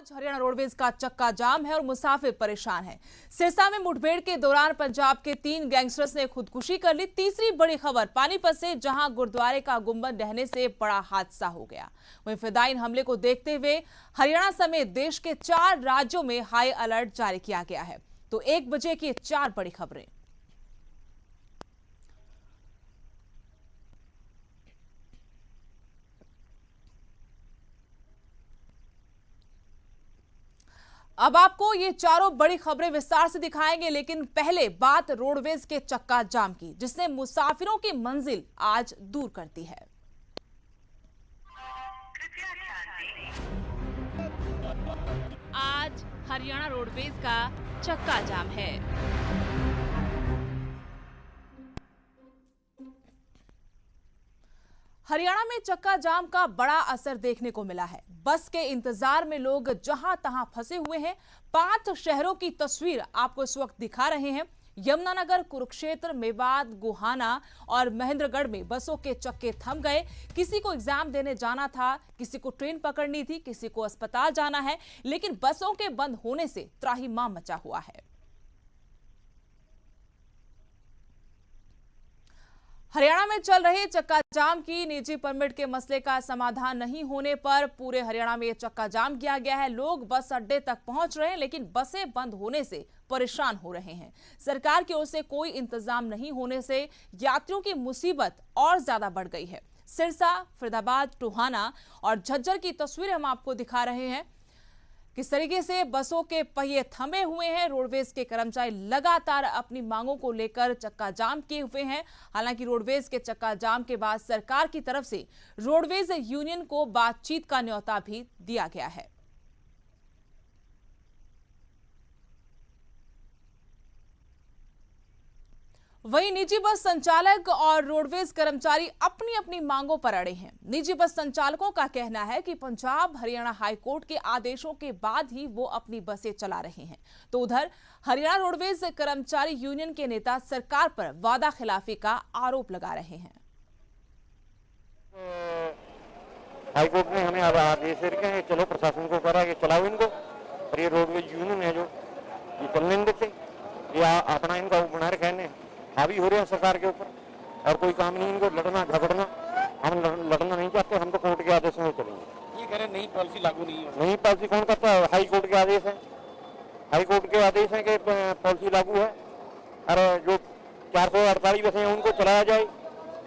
आज हरियाणा रोडवेज का चक्का जाम है और मुसाफिर परेशान हैं। सिरसा में मुठभेड़ के दौरान पंजाब के 3 गैंगस्टर्स ने खुदकुशी कर ली। तीसरी बड़ी खबर पानीपत से, जहां गुरुद्वारे का गुंबद ढहने से बड़ा हादसा हो गया। वहीं फिदायीन हमले को देखते हुए हरियाणा समेत देश के 4 राज्यों में हाई अलर्ट जारी किया गया है। तो 1 बजे की 4 बड़ी खबरें। अब आपको ये चारों बड़ी खबरें विस्तार से दिखाएंगे, लेकिन पहले बात रोडवेज के चक्का जाम की, जिसने मुसाफिरों की मंजिल आज दूर कर दी है। आज हरियाणा रोडवेज का चक्का जाम है। हरियाणा में चक्का जाम का बड़ा असर देखने को मिला है। बस के इंतजार में लोग जहां तहां फंसे हुए हैं। 5 शहरों की तस्वीर आपको इस वक्त दिखा रहे हैं। यमुनानगर, कुरुक्षेत्र, मेवात, गोहाना और महेंद्रगढ़ में बसों के चक्के थम गए। किसी को एग्जाम देने जाना था, किसी को ट्रेन पकड़नी थी, किसी को अस्पताल जाना है, लेकिन बसों के बंद होने से त्राहिमाम मचा हुआ है। हरियाणा में चल रहे चक्का जाम की निजी परमिट के मसले का समाधान नहीं होने पर पूरे हरियाणा में चक्का जाम किया गया है। लोग बस अड्डे तक पहुंच रहे हैं, लेकिन बसें बंद होने से परेशान हो रहे हैं। सरकार की ओर से कोई इंतजाम नहीं होने से यात्रियों की मुसीबत और ज्यादा बढ़ गई है। सिरसा, फरीदाबाद, टोहाना और झज्जर की तस्वीरें हम आपको दिखा रहे हैं। किस तरीके से बसों के पहिए थमे हुए हैं। रोडवेज के कर्मचारी लगातार अपनी मांगों को लेकर चक्का जाम किए हुए हैं। हालांकि रोडवेज के चक्का जाम के बाद सरकार की तरफ से रोडवेज यूनियन को बातचीत का न्योता भी दिया गया है। वहीं निजी बस संचालक और रोडवेज कर्मचारी अपनी अपनी मांगों पर अड़े हैं। निजी बस संचालकों का कहना है कि पंजाब हरियाणा हाई कोर्ट के आदेशों के बाद ही वो अपनी बसें चला रहे हैं। तो उधर हरियाणा रोडवेज कर्मचारी यूनियन के नेता सरकार पर वादा खिलाफी का आरोप लगा रहे हैं। हाई कोर्ट ने हमें आदेश दिए कि चलो प्रशासन को करा कि चलाओ इनको, और ये रोडवेज यूनियन है जो ये चलने नहीं देते, ये अपना इनका बना रखा है, हावी हो रहे हैं सरकार के ऊपर और कोई काम नहीं इनको लड़ना झगड़ना। हम लड़ना नहीं चाहते, हम तो कोर्ट के आदेश में चलेंगे। ये कह रहे नई पॉलिसी लागू नहीं है। नई पॉलिसी कौन करता है? हाई कोर्ट के आदेश है। हाई कोर्ट के आदेश है कि पॉलिसी लागू है और जो 448 बसें हैं उनको चलाया जाए,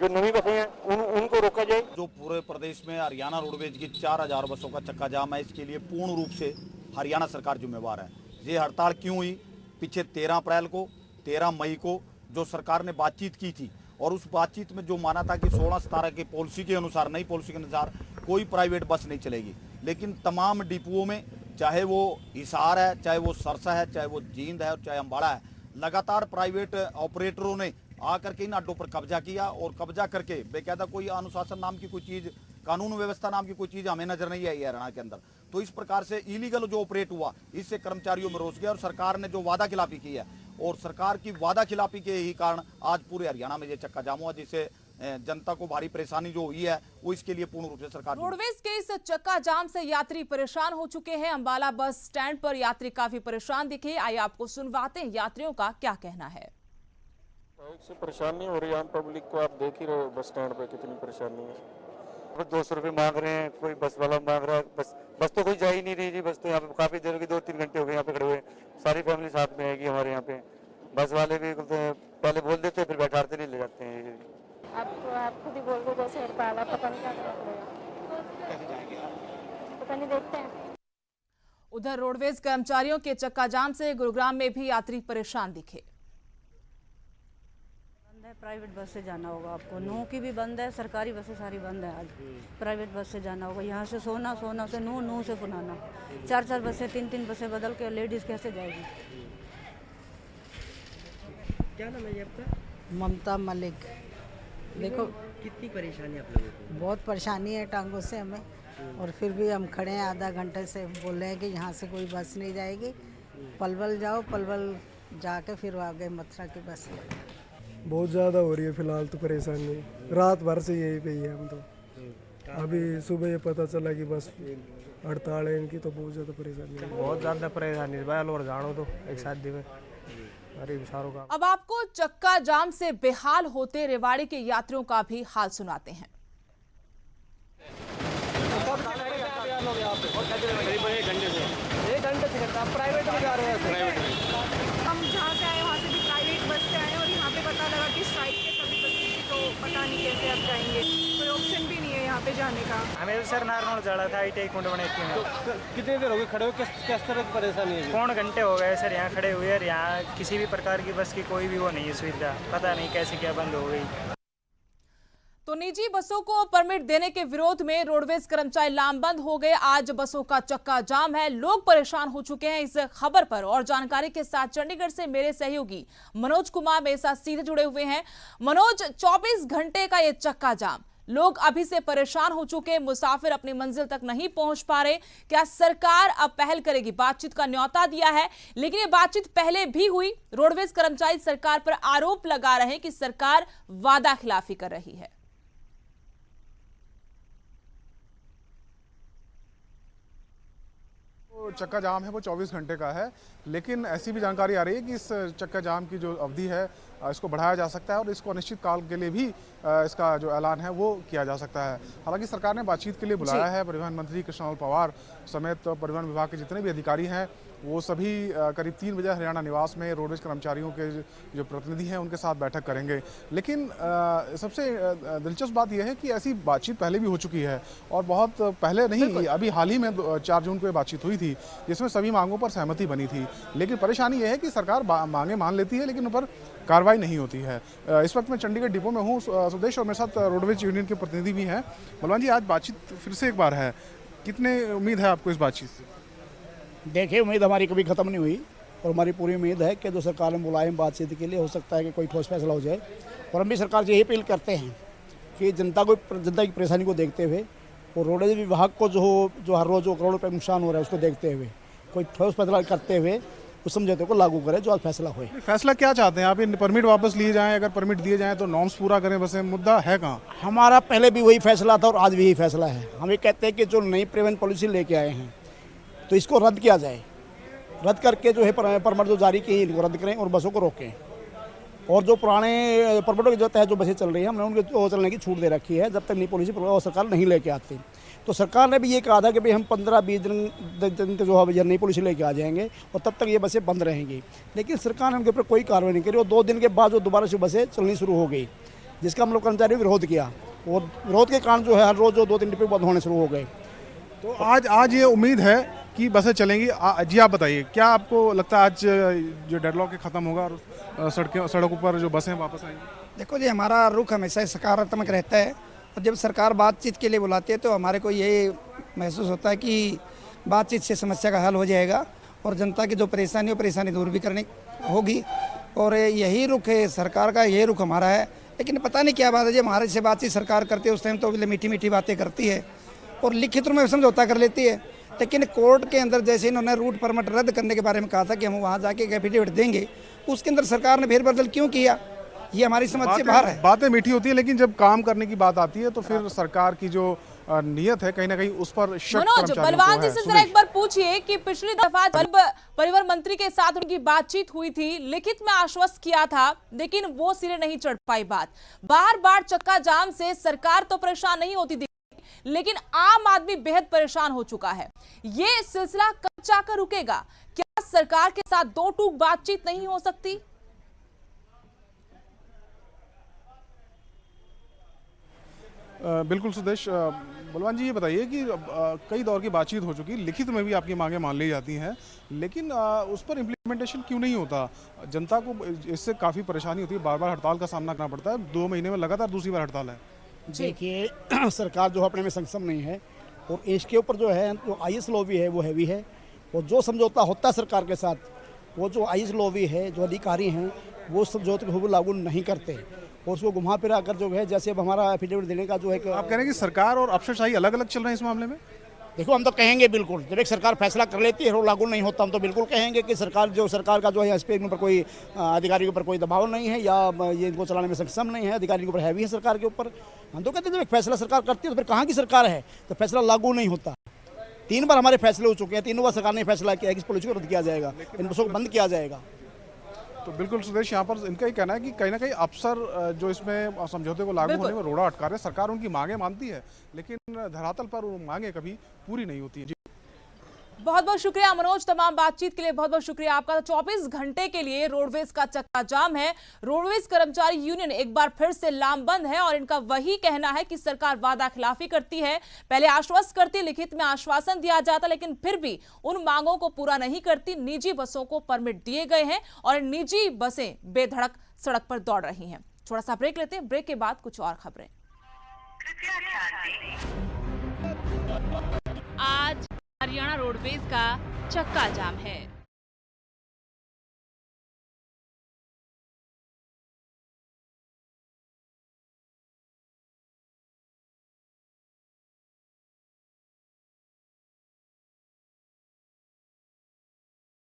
जो नई बसें हैं उनको रोका जाए। जो पूरे प्रदेश में हरियाणा रोडवेज की 4000 बसों का चक्का जाम है, इसके लिए पूर्ण रूप से हरियाणा सरकार जिम्मेवार है। ये हड़ताल क्यों हुई? पीछे 13 अप्रैल को, 13 मई को जो सरकार ने बातचीत की थी और उस बातचीत में जो माना था कि 16-17 की पॉलिसी के अनुसार, नई पॉलिसी के अनुसार कोई प्राइवेट बस नहीं चलेगी। लेकिन तमाम डिपुओं में, चाहे वो हिसार है, चाहे वो सरसा है, चाहे वो जींद है और चाहे अम्बाड़ा है, लगातार प्राइवेट ऑपरेटरों ने आकर के इन अड्डों पर कब्जा किया और कब्जा करके बेकायदा कोई अनुशासन नाम की कोई चीज, कानून व्यवस्था नाम की कोई चीज हमें नजर नहीं आई है हरियाणा के अंदर। तो इस प्रकार से इलीगल जो ऑपरेट हुआ, इससे कर्मचारियों में रोष गया और सरकार ने जो वादा खिलाफी की है और सरकार की वादा खिलाफी के ही कारण आज पूरे हरियाणा में ये चक्का जाम हुआ, जिससे जनता को भारी परेशानी जो हुई है वो इसके लिए पूर्ण रूप से सरकार। रोडवेज के इस चक्का जाम से यात्री परेशान हो चुके हैं। अंबाला बस स्टैंड पर यात्री काफी परेशान दिखे। आइए आपको सुनवाते हैं यात्रियों का क्या कहना है। बहुत से परेशानी हो रही है आम पब्लिक को, आप देख ही रहे हो बस स्टैंड पे कितनी परेशानी है। 200 रुपये मांग रहे हैं, कोई बस वाला मांग रहा है, बस तो कोई जा ही नहीं रही जी। बस तो यहाँ पे काफी देर की 2-3 घंटे हो गए यहाँ पे खड़े हुए। सारी फैमिली साथ में आएगी हमारे यहाँ पे। बस वाले भी पहले बोल देते फिर बैठाते नहीं, ले जाते हैं। आप खुद ही बोल दो, जैसे हड़ताल है, पता नहीं क्या पता नहीं, देखते हैं। उधर रोडवेज कर्मचारियों के चक्का जाम से गुरुग्राम में भी यात्री परेशान दिखे। प्राइवेट बस से जाना होगा आपको, नू की भी बंद है, सरकारी बसें सारी बंद है। आज प्राइवेट बस से जाना होगा, यहाँ से सोना, सोना से नू, नू से पुनाना, 4-4 बसें, 3-3 बसें बदल के लेडीज कैसे जाएगी? क्या नाम है ये आपका? ममता मलिक। देखो कितनी परेशानी आप लोगों को? बहुत परेशानी है टांगों से हमें, और फिर भी हम खड़े हैं आधा घंटे से, बोल रहे हैं कि यहाँ से कोई बस नहीं जाएगी। पलवल जाओ, पलवल जाके फिर आगे मथुरा की बस। बहुत ज़्यादा हो रही है फिलहाल तो परेशानी, रात भर से यही पे ही है हम तो। अभी सुबह ये पता चला कि बस हड़ताल है इनकी तो बहुत ज़्यादा परेशानी है। बहुत ज़्यादा परेशानी है भाई, और जानो तो एक साथ दिन अरे विचारों का। अब आपको चक्का जाम से बेहाल होते रेवाड़ी के यात्रियों का भी हाल सुनाते हैं। एक घंटे से करता, प्राइवेट में जा रहे हैं। प्राइवेट में हम जहाँ से आए वहाँ से भी प्राइवेट बस से आए और यहाँ पे पता लगा कि स्ट्राइक के सभी बसें थी, तो पता नहीं कैसे अब जाएंगे, कोई ऑप्शन भी नहीं है यहाँ पे जाने का। हमें सर नारनौल जाना था ITI कुंड बने तो कितनी देर हो गई खड़े हो, किस तरह की परेशानी है? पौन घंटे हो गए सर यहाँ खड़े हुए, यहाँ किसी भी प्रकार की बस की कोई भी वो नहीं है सुविधा, पता नहीं कैसे क्या बंद हो गई। तो निजी बसों को परमिट देने के विरोध में रोडवेज कर्मचारी लामबंद हो गए। आज बसों का चक्का जाम है, लोग परेशान हो चुके हैं। इस खबर पर और जानकारी के साथ चंडीगढ़ से मेरे सहयोगी मनोज कुमार मेरे साथ सीधे जुड़े हुए हैं। मनोज, 24 घंटे का ये चक्का जाम, लोग अभी से परेशान हो चुके, मुसाफिर अपनी मंजिल तक नहीं पहुंच पा रहे। क्या सरकार अब पहल करेगी? बातचीत का न्योता दिया है, लेकिन ये बातचीत पहले भी हुई। रोडवेज कर्मचारी सरकार पर आरोप लगा रहे हैं कि सरकार वादा खिलाफी कर रही है। चक्का जाम है वो 24 घंटे का है, लेकिन ऐसी भी जानकारी आ रही है कि इस चक्का जाम की जो अवधि है इसको बढ़ाया जा सकता है और इसको अनिश्चित काल के लिए भी इसका जो ऐलान है वो किया जा सकता है। हालांकि सरकार ने बातचीत के लिए बुलाया है। परिवहन मंत्री कृष्णलाल पवार समेत परिवहन विभाग के जितने भी अधिकारी हैं वो सभी करीब 3 बजे हरियाणा निवास में रोडवेज कर्मचारियों के जो प्रतिनिधि हैं उनके साथ बैठक करेंगे। लेकिन सबसे दिलचस्प बात यह है कि ऐसी बातचीत पहले भी हो चुकी है और बहुत पहले नहीं, अभी हाल ही में 4 जून को बातचीत हुई थी जिसमें सभी मांगों पर सहमति बनी थी। लेकिन परेशानी यह है कि सरकार मांगे मान लेती है लेकिन उन पर कार्रवाई नहीं होती है। इस वक्त मैं चंडीगढ़ डिपो में हूँ सुदेश, और मेरे साथ रोडवेज यूनियन के प्रतिनिधि भी हैं। बलवान जी, आज बातचीत फिर से एक बार है, कितने उम्मीद है आपको इस बातचीत से? देखिए, उम्मीद हमारी कभी ख़त्म नहीं हुई और हमारी पूरी उम्मीद है कि जो सरकार ने बुलाए बातचीत के लिए, हो सकता है कि कोई ठोस फैसला हो जाए। और हम भी सरकार से यही अपील करते हैं कि जनता की परेशानी को देखते हुए और रोडवेज विभाग को जो हर रोज़ जो करोड़ों रुपये नुकसान हो रहा है उसको देखते हुए कोई ठोस फैसला करते हुए उस समझौते को लागू करें जो आज फैसला हुए। फैसला क्या चाहते हैं आप? इन परमिट वापस लिए जाएं, अगर परमिट दिए जाएं तो नॉर्म्स पूरा करें, बस मुद्दा है कहाँ? हमारा पहले भी वही फैसला था और आज भी यही फैसला है। हम ये कहते हैं कि जो नई परिवहन पॉलिसी लेके आए हैं तो इसको रद्द किया जाए, रद्द करके जो है परमिट जो जारी की इनको रद्द करें और बसों को रोकें। और जो पुराने परमिटों के जो तहत जो बसें चल रही हैं हमने उनके चलने की छूट दे रखी है जब तक नई पॉलिसी सरकार नहीं लेके आती। तो सरकार ने भी ये कहा था कि भाई हम 15-20 दिन जो है नई पॉलिसी लेके आ जाएंगे और तब तक ये बसें बंद रहेंगी। लेकिन सरकार ने उनके ऊपर कोई कार्रवाई नहीं करी और 2 दिन के बाद जो दोबारा से बसें चलनी शुरू हो गई, जिसका हम लोग कर्मचारियों ने विरोध किया और विरोध के कारण जो है हर रोज़ जो 2-3 डिब्बे बंद होने शुरू हो गए। तो आज ये उम्मीद है कि बसें चलेंगी। जी आप बताइए, क्या आपको लगता है आज जो डेडलॉक खत्म होगा और सड़कों पर जो बसें वापस आएंगी? देखो जी, हमारा रुख हमेशा सकारात्मक रहता है और जब सरकार बातचीत के लिए बुलाती है तो हमारे को ये महसूस होता है कि बातचीत से समस्या का हल हो जाएगा और जनता की जो परेशानी हो परेशानी दूर भी करनी होगी। और यही रुख है सरकार का, यही रुख हमारा है। लेकिन पता नहीं क्या बात है, जब हमारे से बातचीत सरकार करती है उस टाइम तो मीठी मीठी बातें करती है और लिखित रूप में समझौता कर लेती है। लेकिन कोर्ट के अंदर जैसे इन्होंने रूट परमिट रद्द करने के बारे में कहा था कि हम वहाँ जाके एफिडेविट देंगे, उसके अंदर सरकार ने फेरबदल क्यों किया, ये हमारी समझ से बाहर है। बातें मीठी होती है लेकिन जब काम करने की बात आती है तो फिर सरकार की जो नियत है कहीं ना कहीं उस पर शक। मनोज, बलवान जी से जरा एक बार पूछिए कि पिछली दफा जब परिवहन मंत्री के साथ उनकी बातचीत हुई थी, लिखित में आश्वस्त किया था लेकिन वो सिरे नहीं चढ़ पाई बात। बार बार चक्का जाम से सरकार तो परेशान नहीं होती थी लेकिन आम आदमी बेहद परेशान हो चुका है। ये सिलसिला कब जाकर रुकेगा? क्या सरकार के साथ 2 टूक बातचीत नहीं हो सकती? बिल्कुल सुदेश। बलवान जी, ये बताइए कि कई दौर की बातचीत हो चुकी, लिखित में भी आपकी मांगें मान ली जाती हैं, लेकिन उस पर इम्प्लीमेंटेशन क्यों नहीं होता? जनता को इससे काफ़ी परेशानी होती है, बार बार हड़ताल का सामना करना पड़ता है। 2 महीने में लगातार दूसरी बार हड़ताल है। देखिए, सरकार जो अपने में सक्षम नहीं है और इसके ऊपर जो है जो IS लॉबी है वो हैवी है और जो समझौता होता है सरकार के साथ, वो जो IS लॉबी है, जो अधिकारी हैं, वो समझौते को लागू नहीं करते और उसको घुमा फिरा कर जो है, जैसे अब हमारा एफिडेविट देने का जो है। आप कह रहे हैं कि सरकार और अफसरशाही अलग अलग चल रहे हैं इस मामले में? देखो, हम तो कहेंगे बिल्कुल, जब एक सरकार फैसला कर लेती है और लागू नहीं होता, हम तो बिल्कुल कहेंगे कि सरकार का जो है इस पर पर कोई अधिकारी के ऊपर कोई दबाव नहीं है या ये इनको चलाने में सक्षम नहीं है, अधिकारी के ऊपर हैवी है सरकार के ऊपर। हम तो कहते हैं जब एक फैसला सरकार करती है तो फिर कहाँ की सरकार है तो फैसला लागू नहीं होता। 3 बार हमारे फैसले हो चुके हैं, तीनों बार सरकार ने फैसला किया है कि इस पॉलिसी को रद्द किया जाएगा, इन बसों को बंद किया जाएगा। तो बिल्कुल सुदेश, यहाँ पर इनका ही कहना है कि कहीं ना कहीं अफसर जो इसमें समझौते को लागू होने में रोड़ा अटका रहे हैं। सरकार उनकी मांगे मानती है लेकिन धरातल पर वो मांगे कभी पूरी नहीं होती है। बहुत बहुत शुक्रिया मनोज, तमाम बातचीत के लिए बहुत बहुत शुक्रिया आपका। 24 घंटे के लिए रोडवेज का चक्का जाम है। रोडवेज कर्मचारी यूनियन एक बार फिर से लामबंद है और इनका वही कहना है कि सरकार वादा खिलाफी करती है। पहले आश्वस्त करती, लिखित में आश्वासन दिया जाता, लेकिन फिर भी उन मांगों को पूरा नहीं करती। निजी बसों को परमिट दिए गए हैं और निजी बसें बेधड़क सड़क पर दौड़ रही हैं। थोड़ा सा ब्रेक लेते हैं, ब्रेक के बाद कुछ और खबरें। आज हरियाणा रोडवेज का चक्का जाम है।